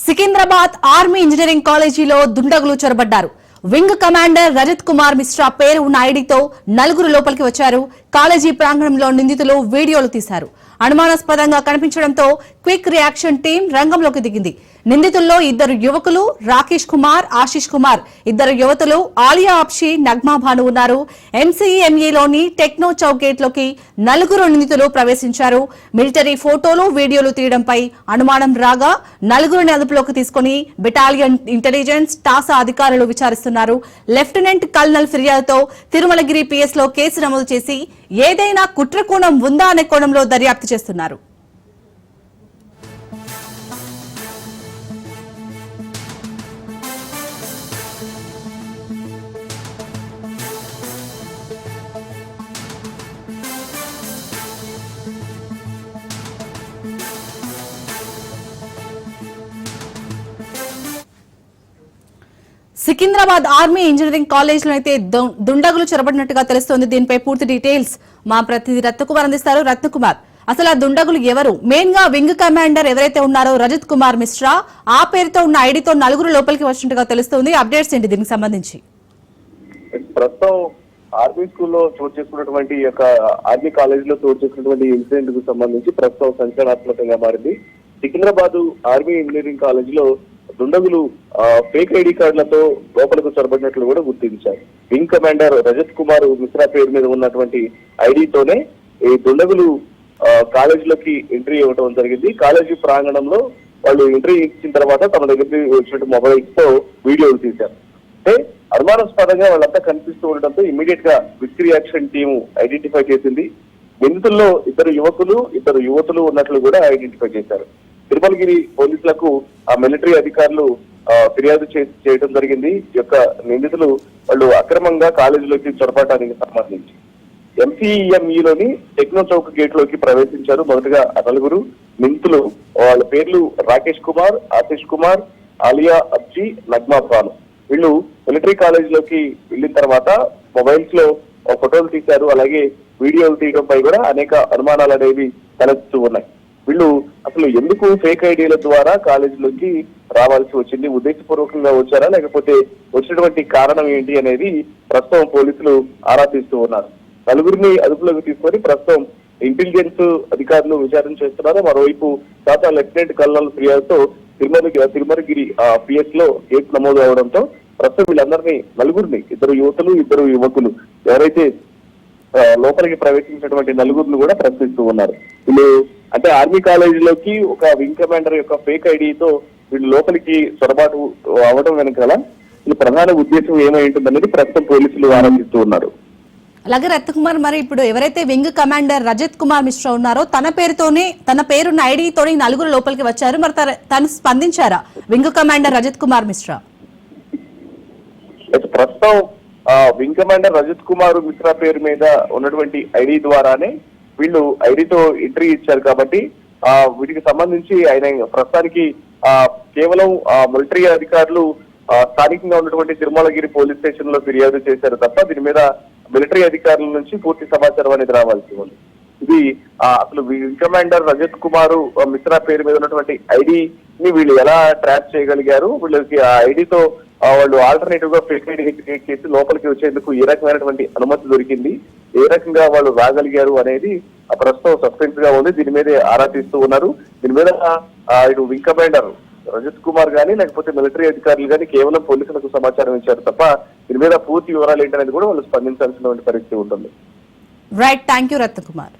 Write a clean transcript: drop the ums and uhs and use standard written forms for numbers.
Secunderabad army engineering కాలేజీలో దుండగులు చొరబడ్డారు. Wing commander Rajat Kumar Mishra పేరు ఉన్న ఐడీతో నలుగురు లోపలికి వచ్చారు. కాలేజీ ప్రాంగణంలో నిందితులు వీడియోలు తీశారు. అనుమానాస్పదంగా కనిపించడంతో క్విక్ రియాక్షన్ టీం రంగంలోకి దిగింది. నిందితుల్లో ఇద్దరు యువకులు రాకేష్ కుమార్, ఆశిష్ కుమార్, ఇద్దరు యువతులు ఆలియా అప్షి, నగ్మా భాను ఉన్నారు. ఎంసీఎంఈలోని టెక్నో చౌక్ గేట్ లోకి నలుగురు నిందితులు ప్రవేశించారు. మిలిటరీ ఫోటోలు, వీడియోలు తీయడంపై అనుమానం రాగా నలుగురిని అదుపులోకి తీసుకుని బెటాలియన్ ఇంటెలిజెన్స్, టాసా అధికారులు విచారిస్తున్నారు. లెఫ్టినెంట్ కల్నల్ ఫిర్యాదుతో తిరుమలగిరి పిఎస్ లో కేసు నమోదు చేసి ఏదైనా కుట్రకోణం ఉందా అనే కోణంలో దర్యాప్తు చేస్తున్నారు. సికింద్రాబాద్ ఆర్మీ ఇంజనీరింగ్ కాలేజ్ లో అయితే దుండగులు చొరబడినట్టుగా తెలుస్తోంది. దీనిపై పూర్తి డీటెయిల్స్ మా ప్రతినిధి రత్నకుమార్ అందిస్తారు. రత్నకుమార్, అసలు ఆ దుండగులు ఎవరు? మెయిన్ గా వింగ్ కమాండర్ ఎవరైతే ఉన్నారో రజత్ కుమార్ మిశ్రా, ఆ పేరుతో ఉన్న ఐడితో నలుగురు లోపలికి వచ్చినట్టుగా తెలుస్తోంది. అప్డేట్స్ ఏంటి దీనికి సంబంధించి? ప్రస్తుతం ఆర్మీ స్కూల్లో చోటు చేసుకున్నటువంటి ఆర్మీ కాలేజ్ లో చోటు చేసుకున్నటువంటి ఇన్సిడెంట్ కు సంబంధించి ప్రస్తుతం సంచలనాత్మకంగా మారింది. సికింద్రాబాద్ ఆర్మీ ఇంజనీరింగ్ కాలేజ్ లో దుండగులు ఫేక్ ఐడి కార్డులతో లోపలకు చొరబడినట్లు కూడా గుర్తించారు. వింగ్ కమాండర్ రజత్ కుమార్ మిశ్రా పేరు మీద ఉన్నటువంటి ఐడితోనే ఈ దుండగులు కాలేజీలోకి ఎంట్రీ ఇవ్వడం జరిగింది. కాలేజీ ప్రాంగణంలో వాళ్ళు ఎంట్రీ ఇచ్చిన తర్వాత తమ దగ్గరికి వచ్చినట్టు మొబైల్స్ తో వీడియోలు తీశారు. అంటే అనుమానాస్పదంగా వాళ్ళంతా కనిపిస్తూ ఉండడంతో ఇమీడియట్ గా క్విక్ రియాక్షన్ టీము ఐడెంటిఫై చేసింది. నిందితుల్లో ఇద్దరు యువకులు, ఇద్దరు యువతులు ఉన్నట్లు కూడా ఐడెంటిఫై చేశారు. తిరుమలగిరి పోలీసులకు ఆ మిలిటరీ అధికారులు ఫిర్యాదు చేయడం జరిగింది. ఈ యొక్క నిందితులు వాళ్ళు అక్రమంగా కాలేజీలోకి చొరబడటానికి సంబంధించి ఎంసీఎంఈలోని టెక్నో చౌక్ గేట్ లోకి ప్రవేశించారు. మొదటగా నలుగురు నిందితులు, వాళ్ళ పేర్లు రాకేష్ కుమార్, ఆశిష్ కుమార్, ఆలియా అబ్జీ, నగ్మా భాను. వీళ్ళు మిలిటరీ కాలేజీలోకి వెళ్ళిన తర్వాత మొబైల్స్ లో ఫోటోలు తీశారు. అలాగే వీడియోలు తీయడంపై కూడా అనేక అనుమానాలు అనేవి తలెత్తుతూ ఉన్నాయి. వీళ్ళు అసలు ఎందుకు ఫేక్ ఐడీల ద్వారా కాలేజీలోకి రావాల్సి వచ్చింది? ఉద్దేశపూర్వకంగా వచ్చారా, లేకపోతే వచ్చినటువంటి కారణం ఏంటి అనేది ప్రస్తుతం పోలీసులు ఆరా తీస్తూ ఉన్నారు. నలుగురిని అదుపులోకి తీసుకొని ప్రస్తుతం ఇంటెలిజెన్స్ అధికారులు విచారణ చేస్తున్నారు. మరోవైపు టాటా లెఫ్టినెంట్ కల్నల్ ఫిర్యాదుతో తిరుమలగిరి పిఎస్ లో కేసు నమోదు అవడంతో ప్రస్తుతం వీళ్ళందరినీ నలుగురిని, ఇద్దరు యువతులు, ఇద్దరు యువకులు ఎవరైతే లోపలికి ప్రవేశించినటువంటి నలుగురిని కూడా ప్రశ్నిస్తూ ఉన్నారు. వీళ్ళు అంటే ఆర్మీ కాలేజీలోకి ఒక వింగ్ కమాండర్ యొక్క ఫేక్ ఐడితో వీళ్ళు లోపలికి చొరబాటు అవడం వెనకాల వీళ్ళ ప్రధాన ఉద్దేశం ఏమై ఉంటుందనేది ప్రస్తుతం పోలీసులు ఆరోపిస్తూ ఉన్నారు. అలాగే రత్నకుమార్, మరి ఇప్పుడు ఎవరైతే వింగ్ కమాండర్ రజత్ కుమార్ మిశ్రా ఉన్నారో తన పేరున్న ఐడితోనే నలుగురు లోపలికి వచ్చారు. మరి తను స్పందించారా వింగ్ కమాండర్ రజత్ కుమార్ మిశ్రా? ప్రస్తుతం వింగ్ కమాండర్ రజత్ కుమార్ మిశ్రా పేరు మీద ఉన్నటువంటి ఐడి ద్వారానే వీళ్ళు ఐడితో ఎంట్రీ ఇచ్చారు. కాబట్టి వీటికి సంబంధించి ఆయన ప్రస్తుతానికి కేవలం మిలిటరీ అధికారులు స్థానికంగా ఉన్నటువంటి తిరుమలగిరి పోలీస్ స్టేషన్ లో ఫిర్యాదు చేశారు తప్ప దీని మీద మిలిటరీ అధికారుల నుంచి పూర్తి సమాచారం అనేది రావాల్సి ఉంది. ఇది అసలు వింగ్ కమాండర్ రజత్ కుమార్ మిశ్రా పేరు మీద ఉన్నటువంటి ఐడిని వీళ్ళు ఎలా ట్రాప్ చేయగలిగారు, వీళ్ళకి ఆ ఐడితో వాళ్ళు ఆల్టర్నేటివ్ గా ఫేక్ ఐడి క్రియేట్ చేసి లోపలికి వచ్చేందుకు ఏ రకమైనటువంటి అనుమతి దొరికింది, ఏ రకంగా వాళ్ళు రాగలిగారు అనేది ప్రస్తుతం సస్పెన్స్ గా ఉంది. దీని మీద ఆరా తీస్తూ ఉన్నారు. దీని మీద ఇటు వింగ్ కమాండర్ రజత్ కుమార్ గానీ లేకపోతే మిలిటరీ అధికారులు గానీ కేవలం పోలీసులకు సమాచారం ఇచ్చారు తప్ప దీని మీద పూర్తి వివరాలు ఏంటనేది కూడా వాళ్ళు స్పందించాల్సినటువంటి పరిస్థితి ఉంటుంది. Right, thank you Ratnakumar.